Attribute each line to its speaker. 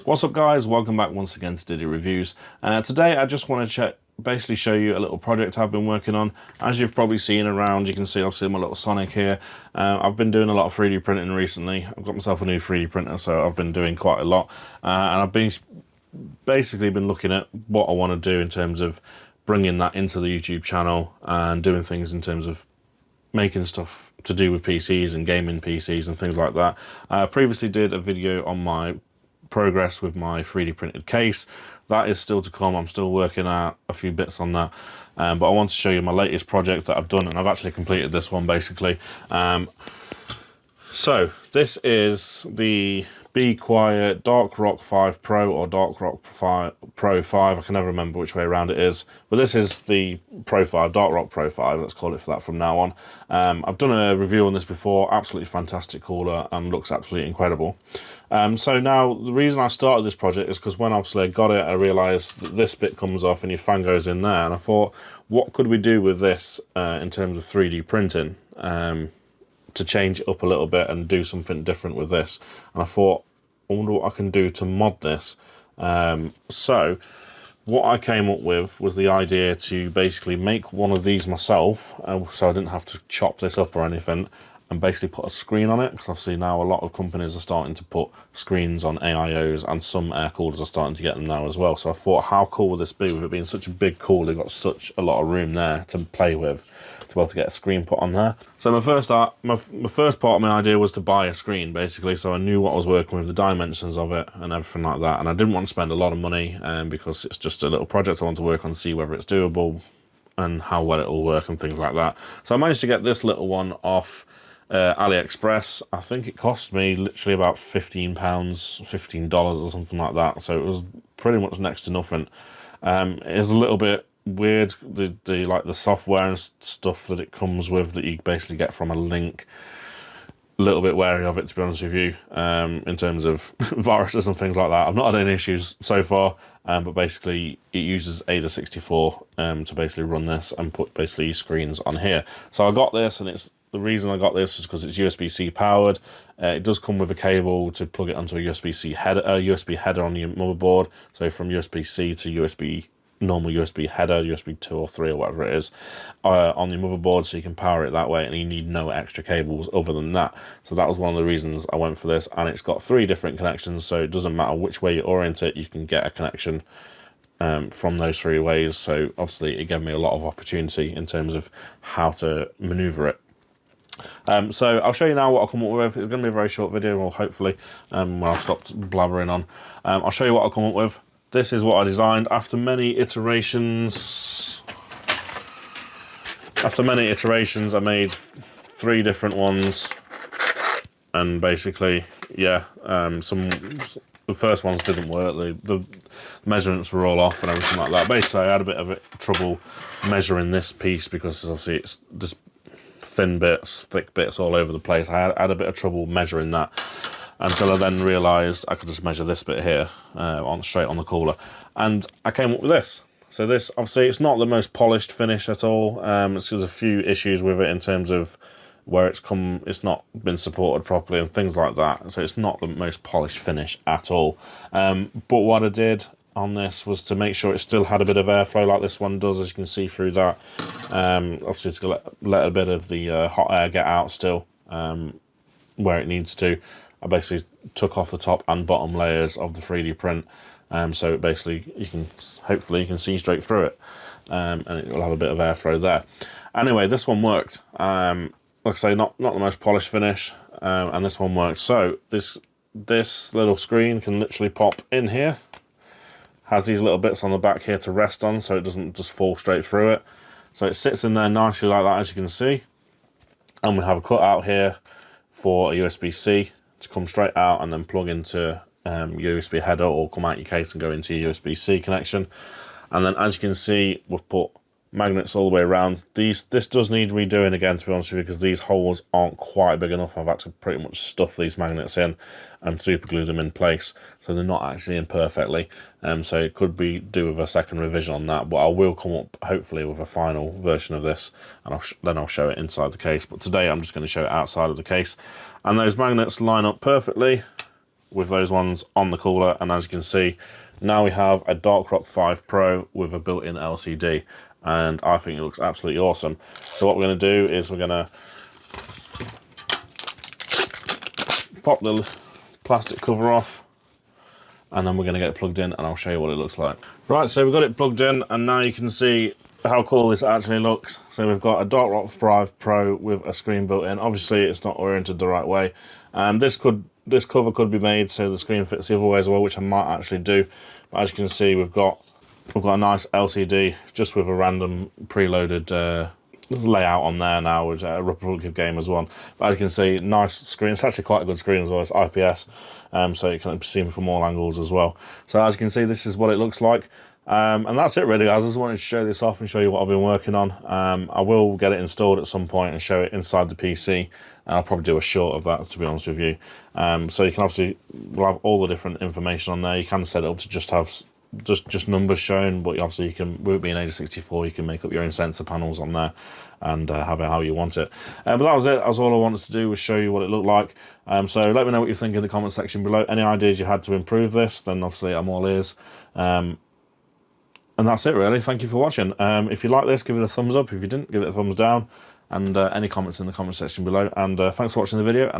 Speaker 1: What's up guys, welcome back once again to Diddy Reviews. Today I just want to basically show you a little project I've been working on. As you've probably seen around, you can see obviously my little Sonic here. I've been doing a lot of 3D printing recently. I've got myself a new 3D printer, so I've been doing quite a lot. And I've been basically been looking at what I want to do in terms of bringing that into the YouTube channel and doing things in terms of making stuff to do with PCs and gaming PCs and things like that. I previously did a video on my progress with my 3D printed case. That is still to come. I'm still working out a few bits on that, but I want to show you my latest project that I've done, and I've actually completed this one basically. So this is the Be Quiet Dark Rock 5 Pro or Dark Rock Pro 5. I can never remember which way around it is, but this is the Pro 5, Dark Rock Pro 5. Let's call it for that from now on. I've done a review on this before. Absolutely fantastic cooler and looks absolutely incredible. So now the reason I started this project is because when obviously I got it, I realised that this bit comes off and your fan goes in there, and I thought, what could we do with this in terms of 3D printing? To change it up a little bit and do something different with this. And I thought, I wonder what I can do to mod this. So what I came up with was the idea to basically make one of these myself, so I didn't have to chop this up or anything, and basically put a screen on it, because obviously now a lot of companies are starting to put screens on AIOs, and some air coolers are starting to get them now as well. So I thought, how cool would this be with it being such a big cooler, got such a lot of room there to play with, to be able to get a screen put on there. So my first part of my idea was to buy a screen basically, so I knew what I was working with, the dimensions of it and everything like that, and I didn't want to spend a lot of money because it's just a little project I want to work on, see whether it's doable and how well it will work and things like that. So I managed to get this little one off AliExpress. I think it cost me literally about £15, $15 or something like that, so it was pretty much next to nothing. It is a little bit weird, the like the software and stuff that it comes with that you basically get from a link. A little bit wary of it, to be honest with you, in terms of viruses and things like that. I've not had any issues so far, but basically it uses Ada64 to basically run this and put basically screens on here. So I got this, and the reason I got this is because it's USB-C powered. It does come with a cable to plug it onto a USB-C header, USB header on your motherboard. So from USB-C to normal USB header, USB 2 or 3 or whatever it is, on your motherboard, so you can power it that way, and you need no extra cables other than that. So that was one of the reasons I went for this, and it's got 3 different connections, so it doesn't matter which way you orient it, you can get a connection from those 3 ways. So obviously it gave me a lot of opportunity in terms of how to maneuver it. So I'll show you now what I'll come up with. It's going to be a very short video, well, hopefully, when I've stopped blabbering on. I'll show you what I'll come up with. This is what I designed after many iterations. I made 3 different ones, and basically, yeah, the first ones didn't work. The measurements were all off and everything like that. Basically, I had a bit of trouble measuring this piece because obviously it's just thin bits, thick bits all over the place. I had a bit of trouble measuring that, until I then realised I could just measure this bit here straight on the cooler, and I came up with this. So this, obviously, it's not the most polished finish at all. There's a few issues with it in terms of where it's not been supported properly and things like that. So it's not the most polished finish at all. But what I did on this was to make sure it still had a bit of airflow like this one does, as you can see through that. Obviously, it's going to let a bit of the hot air get out still where it needs to. I basically took off the top and bottom layers of the 3D print, so basically hopefully you can see straight through it, and it will have a bit of airflow there. Anyway, this one worked. Like I say, not the most polished finish, and this one worked. So this little screen can literally pop in here. Has these little bits on the back here to rest on, so it doesn't just fall straight through it. So it sits in there nicely like that, as you can see. And we have a cutout here for a USB-C to come straight out and then plug into USB header, or come out your case and go into your USB-C connection. And then, as you can see, we've put magnets all the way around. This does need redoing again, to be honest with you, because these holes aren't quite big enough. I've had to pretty much stuff these magnets in and super glue them in place, so they're not actually in perfectly. So it could be do with a second revision on that, but I will come up hopefully with a final version of this, and then I'll show it inside the case. But today I'm just going to show it outside of the case, and those magnets line up perfectly with those ones on the cooler, and as you can see, now we have a Dark Rock 5 Pro with a built-in LCD, and I think it looks absolutely awesome. So what we're going to do is we're going to pop the plastic cover off, and then we're going to get it plugged in, and I'll show you what it looks like. Right, so we've got it plugged in, and now you can see how cool this actually looks. So we've got a Dark Rock 5 Pro with a screen built in. Obviously it's not oriented the right way. This cover could be made so the screen fits the other way as well, which I might actually do. But as you can see, we've got a nice LCD just with a random preloaded layout on there now, with a Republic game as well. But as you can see, nice screen. It's actually quite a good screen as well. It's IPS, so you can see from all angles as well. So as you can see, this is what it looks like. And that's it really, guys. I just wanted to show this off and show you what I've been working on. I will get it installed at some point and show it inside the PC, and I'll probably do a short of that, to be honest with you. So you can obviously, we'll have all the different information on there. You can set it up to just have just numbers shown, but obviously you can, with it being Age64, you can make up your own sensor panels on there and have it how you want it. But that was it. That was all I wanted to do, was show you what it looked like. So let me know what you think in the comment section below. Any ideas you had to improve this, then obviously I'm all ears. And that's it really. Thank you for watching. If you like this, give it a thumbs up. If you didn't, give it a thumbs down. And any comments in the comment section below. And thanks for watching the video. And